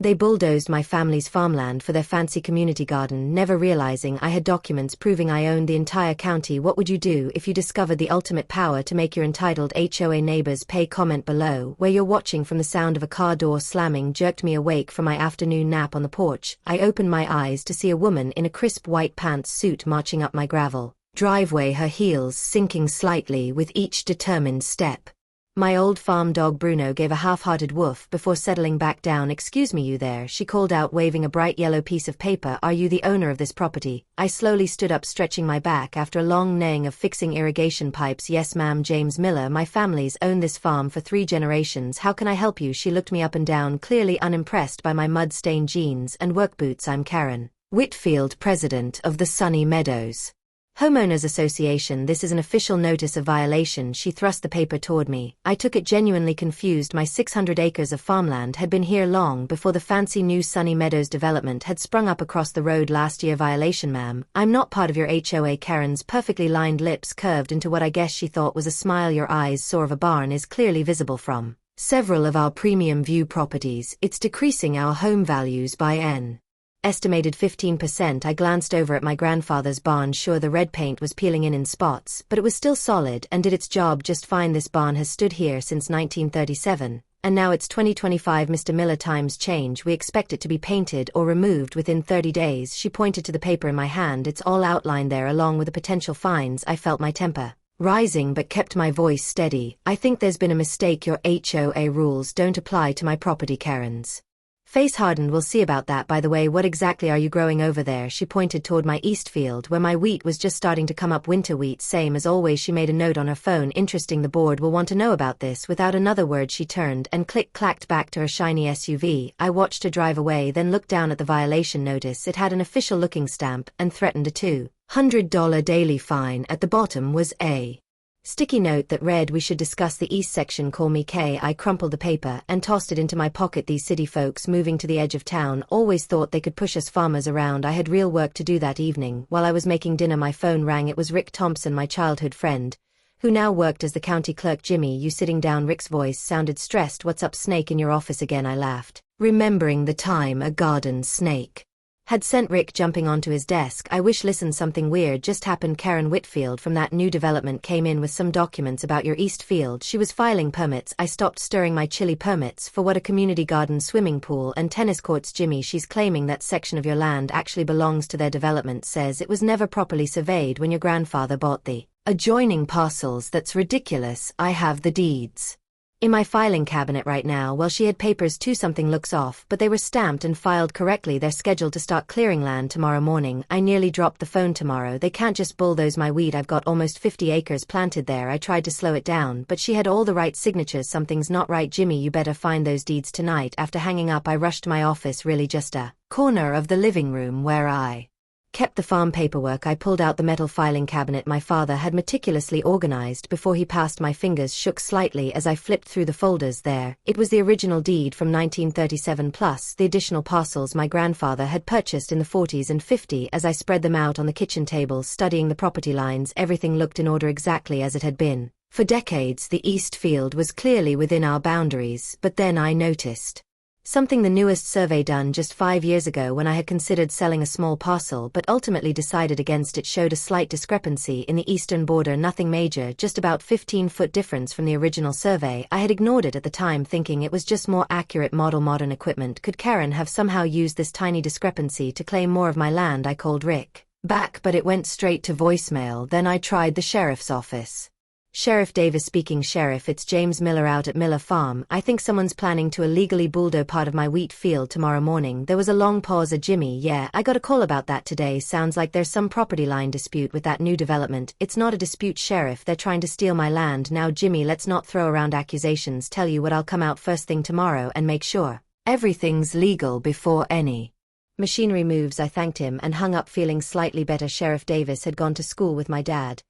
They bulldozed my family's farmland for their fancy community garden, never realizing I had documents proving I owned the entire county. What would you do if you discovered the ultimate power to make your entitled HOA neighbors pay? Comment below where you're watching from. The sound of a car door slamming jerked me awake from my afternoon nap on the porch. I opened my eyes to see a woman in a crisp white pantsuit marching up my gravel driveway, her heels sinking slightly with each determined step. My old farm dog Bruno gave a half-hearted woof before settling back down. "Excuse me, you there," she called out, waving a bright yellow piece of paper. "Are you the owner of this property?" I slowly stood up, stretching my back after a long neighing of fixing irrigation pipes. "Yes ma'am, James Miller. My family's owned this farm for 3 generations. How can I help you?" She looked me up and down, clearly unimpressed by my mud-stained jeans and work boots. "I'm Karen Whitfield, president of the Sunny Meadows Homeowners Association. This is an official notice of violation." She thrust the paper toward me. I took it, genuinely confused. My 600 acres of farmland had been here long before the fancy new Sunny Meadows development had sprung up across the road last year. "Violation, ma'am. I'm not part of your HOA." Karen's perfectly lined lips curved into what I guess she thought was a smile. "Your eyes saw of a barn is clearly visible from several of our premium view properties. It's decreasing our home values by an estimated 15%. I glanced over at my grandfather's barn. Sure, the red paint was peeling in spots, but it was still solid and did its job just fine. "This barn has stood here since 1937, and now it's 2025, Mr. Miller. Times change. We expect it to be painted or removed within 30 days. She pointed to the paper in my hand. It's all outlined there, along with the potential fines. I felt my temper rising but kept my voice steady. "I think there's been a mistake. Your HOA rules don't apply to my property." Karen's face hardened. "We'll see about that. By the way, what exactly are you growing over there?" She pointed toward my east field where my wheat was just starting to come up. "Winter wheat, same as always." She made a note on her phone. "Interesting. The board will want to know about this." Without another word, she turned and click-clacked back to her shiny SUV. I watched her drive away, then looked down at the violation notice. It had an official-looking stamp and threatened a $200 daily fine. At the bottom was a sticky note that read, "We should discuss the east section. Call me Kay." I crumpled the paper and tossed it into my pocket. These city folks moving to the edge of town always thought they could push us farmers around. I had real work to do that evening. While I was making dinner, my phone rang. It was Rick Thompson, my childhood friend, who now worked as the county clerk. "Jimmy, you sitting down?" Rick's voice sounded stressed. "What's up? Snake in your office again?" I laughed, remembering the time a garden snake had sent Rick jumping onto his desk. "I wish." "Listen, something weird just happened. Karen Whitfield from that new development came in with some documents about your east field. She was filing permits." I stopped stirring my chili. "Permits for what?" "A community garden, swimming pool, and tennis courts." "Jimmy, she's claiming that section of your land actually belongs to their development. Says it was never properly surveyed when your grandfather bought the adjoining parcels." "That's ridiculous. I have the deeds in my filing cabinet right now." "Well, she had papers too. Something looks off, but they were stamped and filed correctly. They're scheduled to start clearing land tomorrow morning." I nearly dropped the phone. "Tomorrow? They can't just bulldoze my wheat. I've got almost 50 acres planted there." I tried to slow it down, but she had all the right signatures. "Something's not right, Jimmy. You better find those deeds tonight." After hanging up, I rushed to my office, really just a corner of the living room where I kept the farm paperwork. I pulled out the metal filing cabinet my father had meticulously organized before he passed. My fingers shook slightly as I flipped through the folders. There it was, the original deed from 1937 plus the additional parcels my grandfather had purchased in the 40s and 50s. As I spread them out on the kitchen table, studying the property lines, everything looked in order, exactly as it had been for decades. The east field was clearly within our boundaries, but then I noticed something. The newest survey done just 5 years ago, when I had considered selling a small parcel but ultimately decided against it, showed a slight discrepancy in the eastern border. Nothing major, just about 15-foot difference from the original survey. I had ignored it at the time, thinking it was just more accurate modern equipment. Could Karen have somehow used this tiny discrepancy to claim more of my land? I called Rick back, but it went straight to voicemail. Then I tried the sheriff's office. "Sheriff Davis speaking." "Sheriff, it's James Miller out at Miller Farm. I think someone's planning to illegally bulldoze part of my wheat field tomorrow morning." There was a long pause. "Jimmy, yeah, I got a call about that today. Sounds like there's some property line dispute with that new development." "It's not a dispute, Sheriff. They're trying to steal my land." "Now, Jimmy, let's not throw around accusations. Tell you what, I'll come out first thing tomorrow and make sure everything's legal before any machinery moves." I thanked him and hung up, feeling slightly better. Sheriff Davis had gone to school with my dad.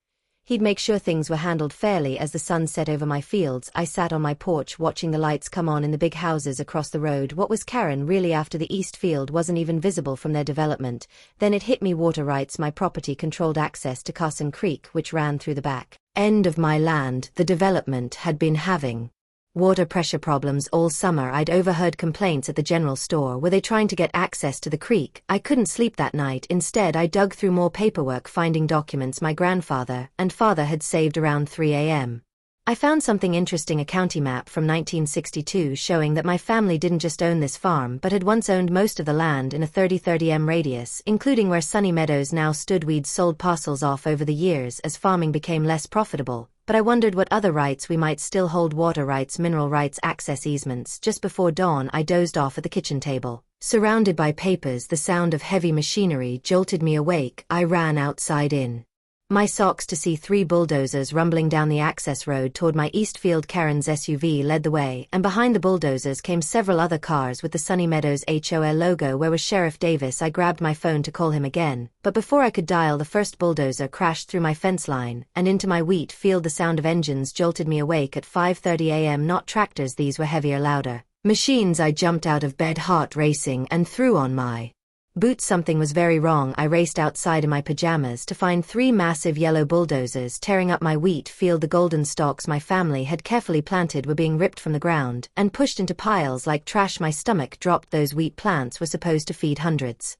He'd make sure things were handled fairly. As the sun set over my fields, I sat on my porch watching the lights come on in the big houses across the road. What was Karen really after? The east field wasn't even visible from their development. Then it hit me. Water rights. My property controlled access to Carson Creek, which ran through the back end of my land. The development had been having Water pressure problems all summer. I'd overheard complaints at the general store. Were they trying to get access to the creek? I couldn't sleep that night. Instead, I dug through more paperwork, finding documents my grandfather and father had saved around 3 a.m. I found something interesting, a county map from 1962 showing that my family didn't just own this farm but had once owned most of the land in a 30-30 radius, including where Sunny Meadows now stood. We'd sold parcels off over the years as farming became less profitable, but I wondered what other rights we might still hold: water rights, mineral rights, access easements. Just before dawn, I dozed off at the kitchen table. Surrounded by papers, the sound of heavy machinery jolted me awake. I ran outside in my socks to see 3 bulldozers rumbling down the access road toward my east field. Karen's SUV led the way, and behind the bulldozers came several other cars with the Sunny Meadows HOA logo. Where was Sheriff Davis? I grabbed my phone to call him again, but before I could dial, the first bulldozer crashed through my fence line and into my wheat field. The sound of engines jolted me awake at 5:30 a.m. Not tractors, these were heavier, louder machines. I jumped out of bed, heart racing, and threw on my boots. Something was very wrong. I raced outside in my pajamas to find 3 massive yellow bulldozers tearing up my wheat field. The golden stalks my family had carefully planted were being ripped from the ground and pushed into piles like trash. My stomach dropped. Those wheat plants were supposed to feed hundreds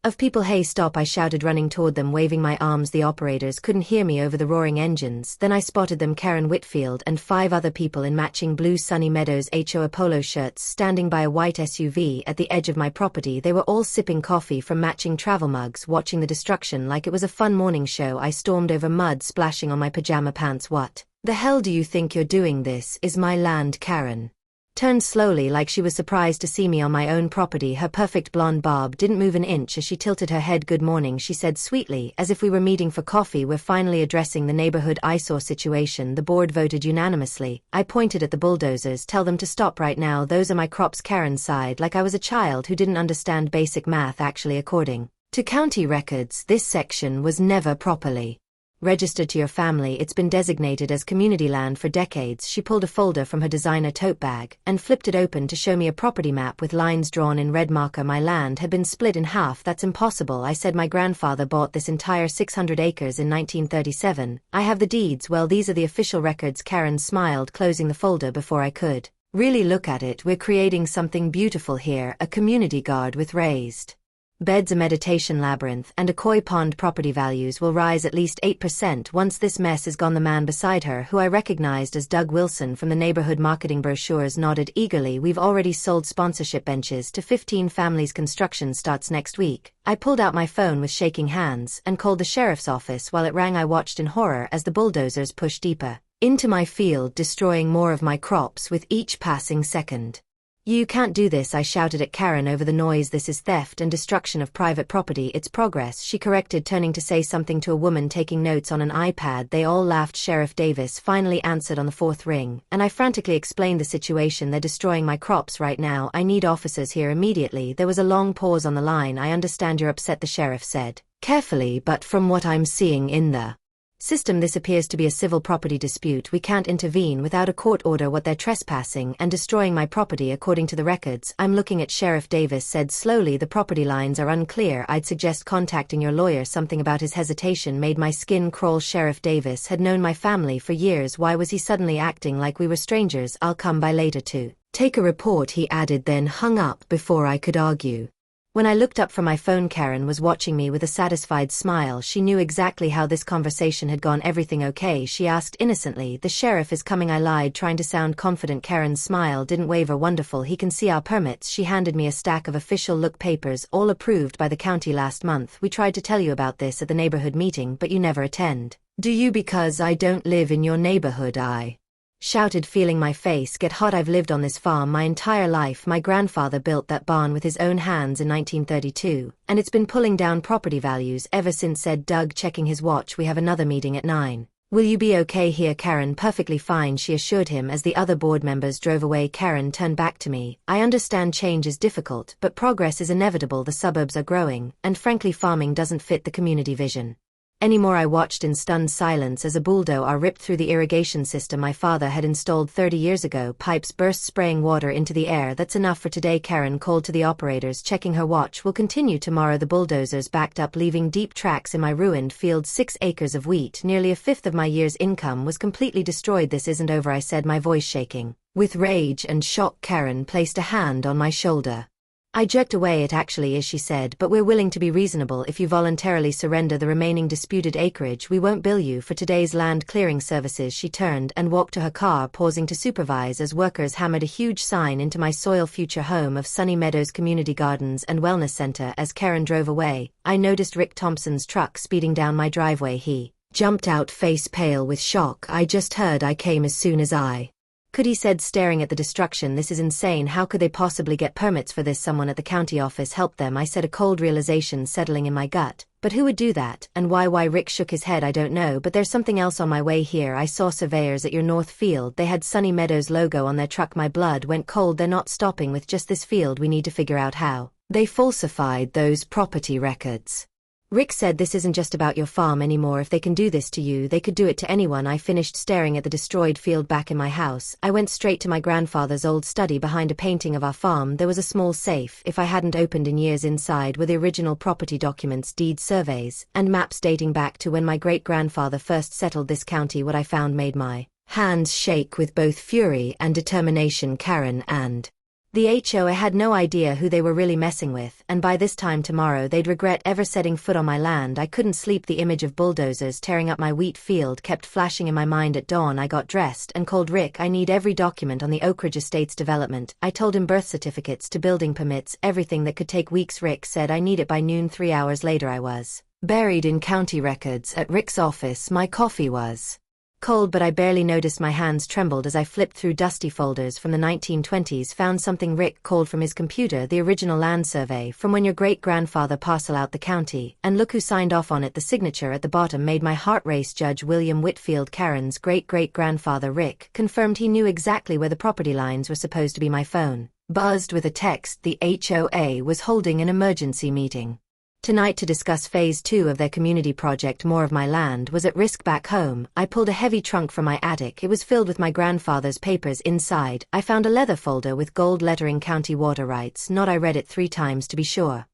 of people. Hey, stop, I shouted, running toward them, waving my arms. The operators couldn't hear me over the roaring engines. Then I spotted them: Karen Whitfield and 5 other people in matching blue Sunny Meadows HOA polo shirts, standing by a white SUV at the edge of my property. They were all sipping coffee from matching travel mugs, watching the destruction like it was a fun morning show. I stormed over, mud splashing on my pajama pants. What the hell do you think you're doing? This is my land. Karen turned slowly, like she was surprised to see me on my own property. Her perfect blonde bob didn't move an inch as she tilted her head. Good morning, she said sweetly, as if we were meeting for coffee. We're finally addressing the neighborhood eyesore situation. The board voted unanimously. I pointed at the bulldozers. Tell them to stop right now. Those are my crops. Karen sighed like I was a child who didn't understand basic math. Actually, according to county records, this section was never properly registered to your family. It's been designated as community land for decades. She pulled a folder from her designer tote bag and flipped it open to show me a property map with lines drawn in red marker. My land had been split in half. That's impossible, I said. My grandfather bought this entire 600 acres in 1937. I have the deeds. Well, these are the official records. Karen smiled, closing the folder before I could really look at it. We're creating something beautiful here, a community guard with raised beds, a meditation labyrinth, and a koi pond. Property values will rise at least 8% once this mess is gone. The man beside her, who I recognized as Doug Wilson from the neighborhood marketing brochures, nodded eagerly. We've already sold sponsorship benches to 15 families. Construction starts next week. I pulled out my phone with shaking hands and called the sheriff's office. While it rang, I watched in horror as the bulldozers pushed deeper into my field, destroying more of my crops with each passing second. You can't do this, I shouted at Karen over the noise. This is theft and destruction of private property. It's progress, she corrected, turning to say something to a woman taking notes on an iPad. They all laughed. Sheriff Davis finally answered on the 4th ring, and I frantically explained the situation. They're destroying my crops right now. I need officers here immediately. There was a long pause on the line. I understand you're upset, the sheriff said carefully, but from what I'm seeing in the system, this appears to be a civil property dispute. We can't intervene without a court order. What, they're trespassing and destroying my property according to the records I'm looking at, Sheriff Davis said slowly. The property lines are unclear. I'd suggest contacting your lawyer. Something about his hesitation made my skin crawl. Sheriff Davis had known my family for years. Why was he suddenly acting like we were strangers? I'll come by later to take a report, he added, then hung up before I could argue. When I looked up from my phone, Karen was watching me with a satisfied smile. She knew exactly how this conversation had gone. Everything okay? She asked innocently. The sheriff is coming, I lied, trying to sound confident. Karen's smile didn't waver. Wonderful, he can see our permits. She handed me a stack of official look papers, all approved by the county last month. We tried to tell you about this at the neighborhood meeting, but you never attend. Do you? Because I don't live in your neighborhood, I shouted, feeling my face get hot. I've lived on this farm my entire life. My grandfather built that barn with his own hands in 1932, and it's been pulling down property values ever since, said Doug, checking his watch. We have another meeting at 9. Will you be okay here? Karen, perfectly fine, she assured him as the other board members drove away. Karen turned back to me. I understand change is difficult, but progress is inevitable. The suburbs are growing, and frankly farming doesn't fit the community vision anymore. I watched in stunned silence as a bulldozer ripped through the irrigation system my father had installed 30 years ago. Pipes burst, spraying water into the air. That's enough for today, Karen called to the operators, checking her watch. We'll continue tomorrow. The bulldozers backed up, leaving deep tracks in my ruined field. 6 acres of wheat, nearly a fifth of my year's income, was completely destroyed. This isn't over, I said, my voice shaking. With rage and shock, Karen placed a hand on my shoulder. I jerked away. It actually is, she said, but we're willing to be reasonable. If you voluntarily surrender the remaining disputed acreage, we won't bill you for today's land clearing services. She turned and walked to her car, pausing to supervise as workers hammered a huge sign into my soil future home of Sunny Meadows Community Gardens and Wellness Center. As Karen drove away, I noticed Rick Thompson's truck speeding down my driveway. He jumped out, face pale with shock. I just heard. I came as soon as I could, he said, staring at the destruction. This is insane. How could they possibly get permits for this? Someone at the county office helped them, I said, a cold realization settling in my gut. But who would do that, and why? Rick shook his head. I don't know, but there's something else. On my way here, I saw surveyors at your north field. They had Sunny Meadows logo on their truck. My blood went cold. They're not stopping with just this field. We need to figure out how they falsified those property records. Rick said, this isn't just about your farm anymore. If they can do this to you, they could do it to anyone. I finished staring at the destroyed field back in my house. I went straight to my grandfather's old study. Behind a painting of our farm, there was a small safe. If I hadn't opened in years, inside were the original property documents, deed surveys, and maps dating back to when my great-grandfather first settled this county. What I found made my hands shake with both fury and determination. Karen and the HOA had no idea who they were really messing with, and by this time tomorrow they'd regret ever setting foot on my land. I couldn't sleep. The image of bulldozers tearing up my wheat field kept flashing in my mind. At dawn I got dressed and called Rick. I need every document on the Oak Ridge Estates development. I told him birth certificates to building permits, everything that could take weeks. Rick said I need it by noon. 3 hours later I was buried in county records at Rick's office. My coffee was cold, but I barely noticed. My hands trembled as I flipped through dusty folders from the 1920s, found something Rick called from his computer, the original land survey from when your great-grandfather parceled out the county, and look who signed off on it. The signature at the bottom made my heart race. Judge William Whitfield. Karen's great-great-grandfather. Rick confirmed he knew exactly where the property lines were supposed to be. My phone buzzed with a text. The HOA was holding an emergency meeting tonight to discuss phase 2 of their community project. More of my land was at risk back home. I pulled a heavy trunk from my attic. It was filled with my grandfather's papers. Inside, I found a leather folder with gold lettering, county water rights. Not. I read it 3 times to be sure.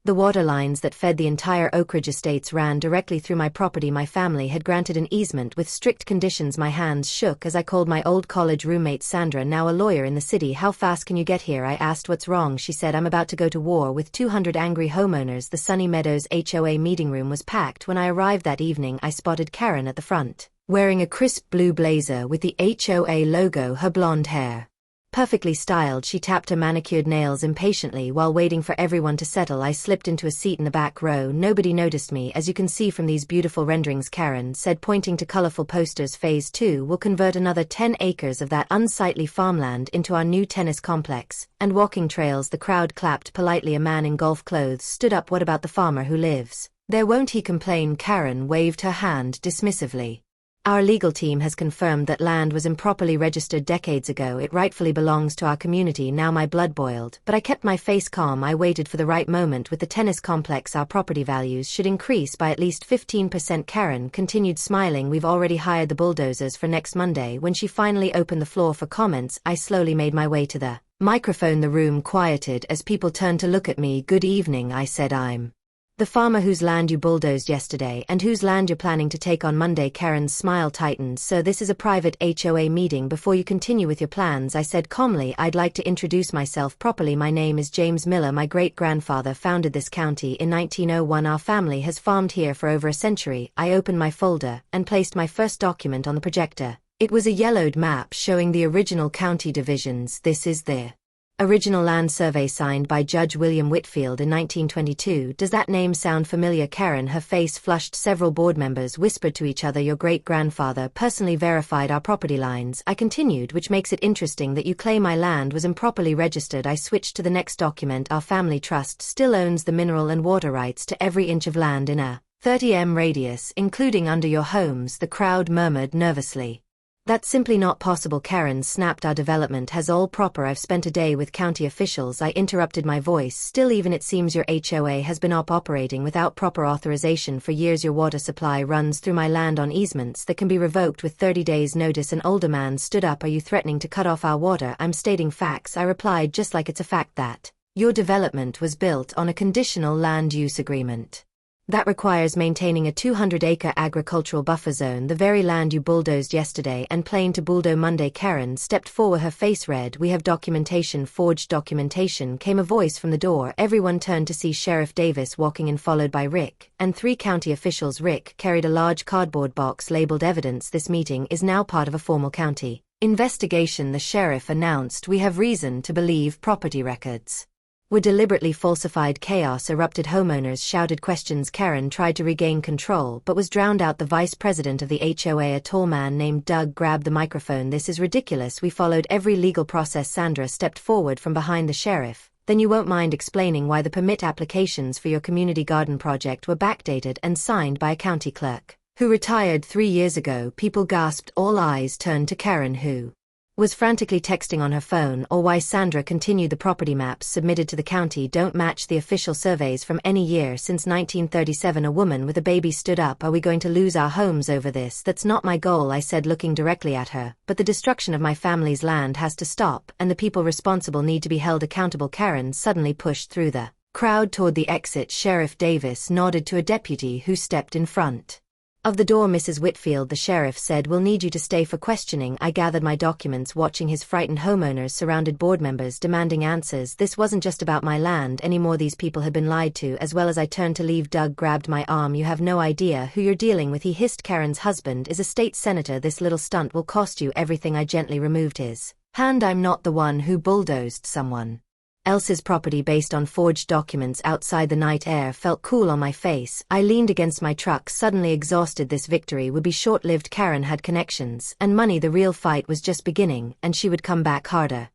The water lines that fed the entire Oak Ridge Estates ran directly through my property. My family had granted an easement with strict conditions. My hands shook as I called my old college roommate Sandra, now a lawyer in the city. How fast can you get here? I asked. What's wrong? She said, I'm about to go to war with 200 angry homeowners. The Sunny Meadows HOA meeting room was packed. When I arrived that evening, I spotted Karen at the front, wearing a crisp blue blazer with the HOA logo. Her blonde hair perfectly styled, she tapped her manicured nails impatiently. While waiting for everyone to settle, I slipped into a seat in the back row. Nobody noticed me, as you can see from these beautiful renderings, Karen said, pointing to colorful posters. Phase 2 will convert another 10 acres of that unsightly farmland into our new tennis complex and walking trails. The crowd clapped politely. A man in golf clothes stood up. What about the farmer who lives there? Won't he complain? Karen waved her hand dismissively. Our legal team has confirmed that land was improperly registered decades ago. It rightfully belongs to our community now. My blood boiled, but I kept my face calm. I waited for the right moment. With the tennis complex, our property values should increase by at least 15%. Karen continued smiling. We've already hired the bulldozers for next Monday. When she finally opened the floor for comments, I slowly made my way to the microphone. The room quieted as people turned to look at me. Good evening, I said. I'm the farmer whose land you bulldozed yesterday and whose land you're planning to take on Monday. Karen's smile tightened. So this is a private HOA meeting. Before you continue with your plans, I said calmly, I'd like to introduce myself properly. My name is James Miller. My great-grandfather founded this county in 1901. Our family has farmed here for over a century. I opened my folder and placed my first document on the projector. It was a yellowed map showing the original county divisions. This is the original land survey signed by Judge William Whitfield in 1922. Does that name sound familiar? Karen, her face flushed. Several board members whispered to each other. Your great-grandfather personally verified our property lines, I continued, which makes it interesting that you claim my land was improperly registered. I switched to the next document. Our family trust still owns the mineral and water rights to every inch of land in a 30 m radius, including under your homes. The crowd murmured nervously. That's simply not possible. Karen snapped. Our development has all proper. I've spent a day with county officials. I interrupted, my voice still even. It seems your HOA has been operating without proper authorization for years. Your water supply runs through my land on easements that can be revoked with 30 days notice. An older man stood up. Are you threatening to cut off our water? I'm stating facts, I replied, just like it's a fact that your development was built on a conditional land use agreement. That requires maintaining a 200-acre agricultural buffer zone, the very land you bulldozed yesterday and planned to bulldoze Monday. Karen stepped forward, her face red. We have documentation, forged documentation, came a voice from the door. Everyone turned to see Sheriff Davis walking in, followed by Rick and 3 county officials. Rick carried a large cardboard box labeled evidence. This meeting is now part of a formal county investigation, the sheriff announced. We have reason to believe property records were deliberately falsified. Chaos erupted. Homeowners shouted questions. Karen tried to regain control but was drowned out. The vice president of the HOA, a tall man named Doug, grabbed the microphone. This is ridiculous. We followed every legal process. Sandra stepped forward from behind the sheriff. Then you won't mind explaining why the permit applications for your community garden project were backdated and signed by a county clerk who retired 3 years ago? People gasped. All eyes turned to Karen, who was frantically texting on her phone, or why Sandra continued. The property maps submitted to the county don't match the official surveys from any year since 1937. A woman with a baby stood up. Are we going to lose our homes over this? That's not my goal, I said, looking directly at her. But the destruction of my family's land has to stop, and the people responsible need to be held accountable. Karen suddenly pushed through the crowd toward the exit. Sheriff Davis nodded to a deputy who stepped in front of the door. Mrs. Whitfield, the sheriff said, we'll need you to stay for questioning. I gathered my documents. Watching his frightened homeowners surrounded board members demanding answers. This wasn't just about my land anymore. These people had been lied to as well. As I turned to leave, Doug grabbed my arm. You have no idea who you're dealing with, he hissed. Karen's husband is a state senator. This little stunt will cost you everything. I gently removed his hand. I'm not the one who bulldozed someone else's property based on forged documents. Outside, the night air felt cool on my face. I leaned against my truck, suddenly exhausted. This victory would be short-lived. Karen had connections and money. The real fight was just beginning, and she would come back harder.